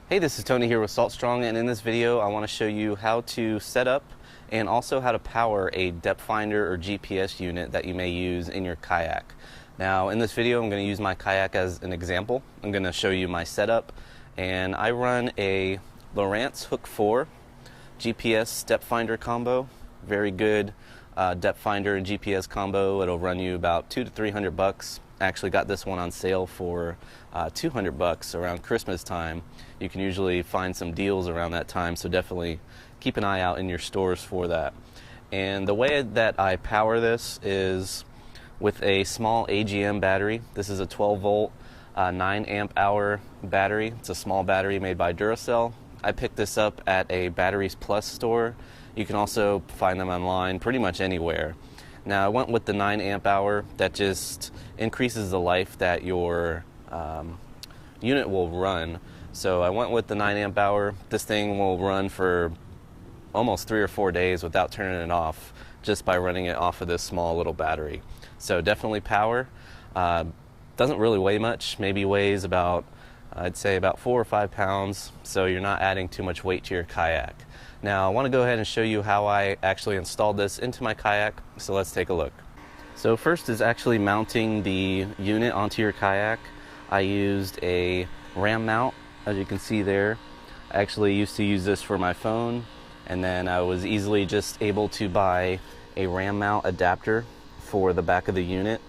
Hey, this is Tony here with Salt Strong, and in this video I want to show you how to set up and also how to power a depth finder or GPS unit that you may use in your kayak. Now in this video I'm going to use my kayak as an example. I'm going to show you my setup, and I run a Lowrance Hook 4 GPS depth finder combo. Very good depth finder and GPS combo. It'll run you about $200 to $300. I actually got this one on sale for $200 around Christmas time. You can usually find some deals around that time, so definitely keep an eye out in your stores for that. And the way that I power this is with a small AGM battery. This is a 12 volt 9 amp hour battery. It's a small battery made by Duracell. I picked this up at a Batteries Plus store. You can also find them online pretty much anywhere. Now I went with the 9 amp hour. That just increases the life that your unit will run. So I went with the 9 amp hour. This thing will run for almost 3 or 4 days without turning it off, just by running it off of this small little battery. So definitely power. Doesn't really weigh much, maybe weighs about, I'd say about 4 or 5 pounds, so you're not adding too much weight to your kayak. Now I want to go ahead and show you how I actually installed this into my kayak, so let's take a look. So first is actually mounting the unit onto your kayak. I used a ram mount, as you can see there. I actually used to use this for my phone, and then I was easily just able to buy a ram mount adapter for the back of the unit.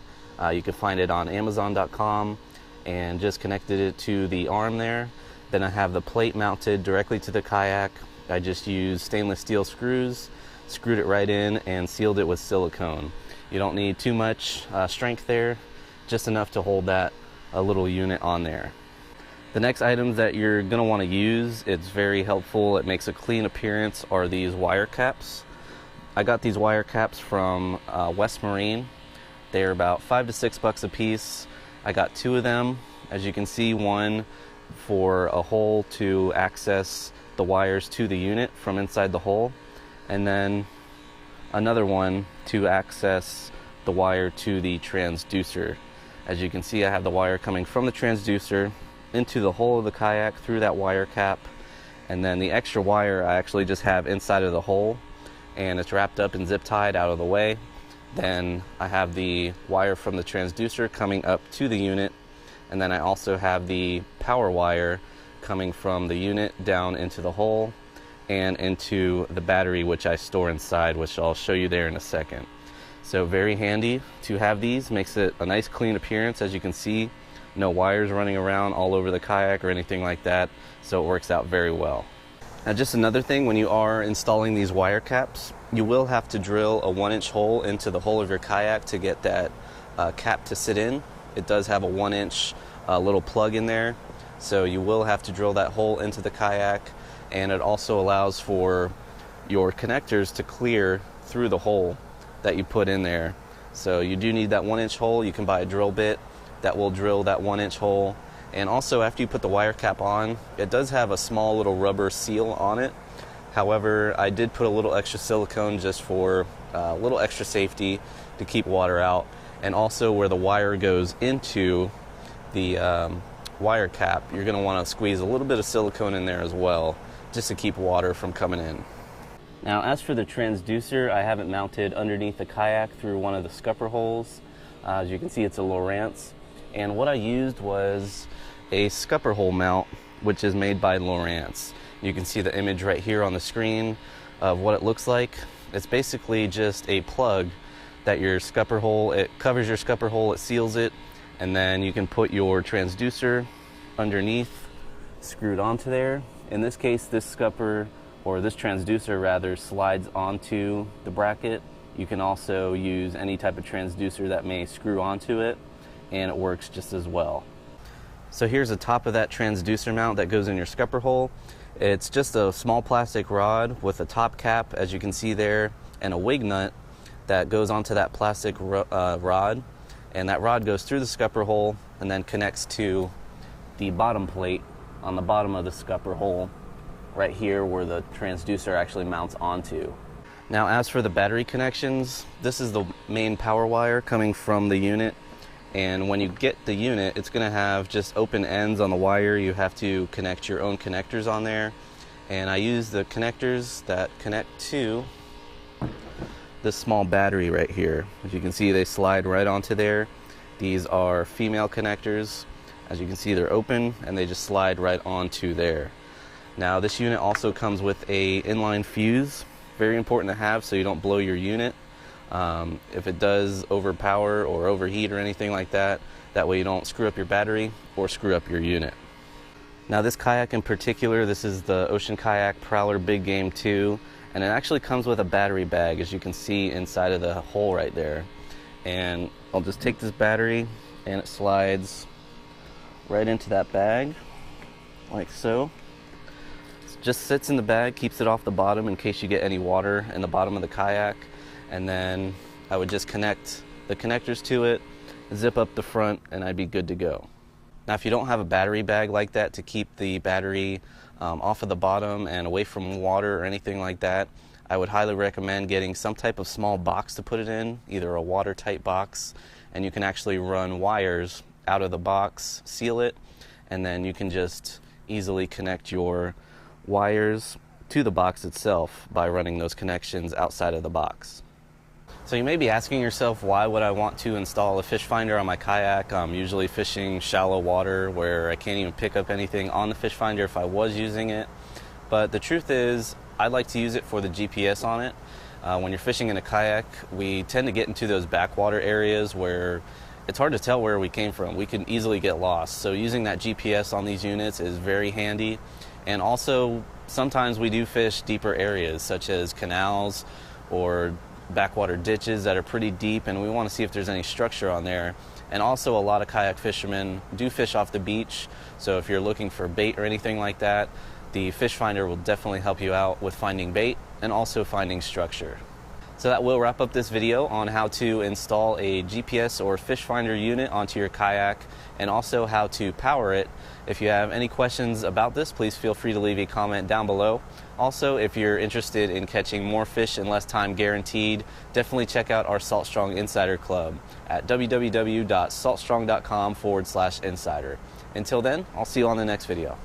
You can find it on Amazon.com, and just connected it to the arm there. Then I have the plate mounted directly to the kayak. I just used stainless steel screws, screwed it right in, and sealed it with silicone. You don't need too much strength there, just enough to hold that little unit on there. The next items that you're going to want to use, it's very helpful, it makes a clean appearance, are these wire caps. I got these wire caps from West Marine. They're about $5 to $6 a piece. I got 2 of them. As you can see, one for a hole to access the wires to the unit from inside the hole, and then another one to access the wire to the transducer. As you can see, I have the wire coming from the transducer into the hole of the kayak through that wire cap, and then the extra wire I actually just have inside of the hole, and it's wrapped up and zip tied out of the way. Then I have the wire from the transducer coming up to the unit, and then I also have the power wire coming from the unit down into the hole and into the battery, which I store inside, which I'll show you there in a second. So very handy to have these, makes it a nice clean appearance. As you can see, no wires running around all over the kayak or anything like that, so it works out very well. Now just another thing, when you are installing these wire caps, you will have to drill a 1-inch hole into the hull of your kayak to get that cap to sit in. It does have a 1-inch little plug in there, so you will have to drill that hole into the kayak, and it also allows for your connectors to clear through the hole that you put in there. So you do need that 1-inch hole. You can buy a drill bit that will drill that 1-inch hole. And also, after you put the wire cap on, it does have a small little rubber seal on it. However, I did put a little extra silicone just for a little extra safety to keep water out. And also, where the wire goes into the wire cap, you're going to want to squeeze a little bit of silicone in there as well, just to keep water from coming in. Now as for the transducer, I have it mounted underneath the kayak through one of the scupper holes. As you can see, it's a Lowrance, and what I used was a scupper hole mount, which is made by Lowrance. You can see the image right here on the screen of what it looks like. It's basically just a plug that your scupper hole, it covers your scupper hole, it seals it, and then you can put your transducer underneath, screwed onto there. In this case, this scupper, or this transducer rather, slides onto the bracket. You can also use any type of transducer that may screw onto it, and it works just as well. So here's the top of that transducer mount that goes in your scupper hole. It's just a small plastic rod with a top cap, as you can see there, and a wig nut that goes onto that plastic rod. And that rod goes through the scupper hole and then connects to the bottom plate on the bottom of the scupper hole, right here where the transducer actually mounts onto. Now as for the battery connections, this is the main power wire coming from the unit, And when you get the unit, it's going to have just open ends on the wire. You have to connect your own connectors on there. And I use the connectors that connect to this small battery right here. As you can see, they slide right onto there. These are female connectors. As you can see, they're open and they just slide right onto there. Now this unit also comes with a inline fuse. Very important to have so you don't blow your unit. If it does overpower or overheat or anything like that, that way you don't screw up your battery or screw up your unit. Now this kayak in particular, this is the Ocean Kayak Prowler Big Game 2, and it actually comes with a battery bag, as you can see inside of the hole right there. And I'll just take this battery and it slides right into that bag like so. It just sits in the bag, keeps it off the bottom in case you get any water in the bottom of the kayak. And then I would just connect the connectors to it, zip up the front, and I'd be good to go. Now if you don't have a battery bag like that to keep the battery off of the bottom and away from water or anything like that, I would highly recommend getting some type of small box to put it in, either a watertight box, and you can actually run wires out of the box, seal it, and then you can just easily connect your wires to the box itself by running those connections outside of the box. So you may be asking yourself, why would I want to install a fish finder on my kayak? I'm usually fishing shallow water where I can't even pick up anything on the fish finder if I was using it. But the truth is, I like to use it for the GPS on it. When you're fishing in a kayak, we tend to get into those backwater areas where it's hard to tell where we came from. We can easily get lost. So using that GPS on these units is very handy. And also, sometimes we do fish deeper areas such as canals or backwater ditches that are pretty deep, and we want to see if there's any structure on there. And also, a lot of kayak fishermen do fish off the beach, so if you're looking for bait or anything like that, the fish finder will definitely help you out with finding bait and also finding structure. So that will wrap up this video on how to install a GPS or fish finder unit onto your kayak, and also how to power it. If you have any questions about this, please feel free to leave a comment down below. Also, if you're interested in catching more fish in less time guaranteed, definitely check out our Salt Strong Insider Club at www.saltstrong.com/insider. Until then, I'll see you on the next video.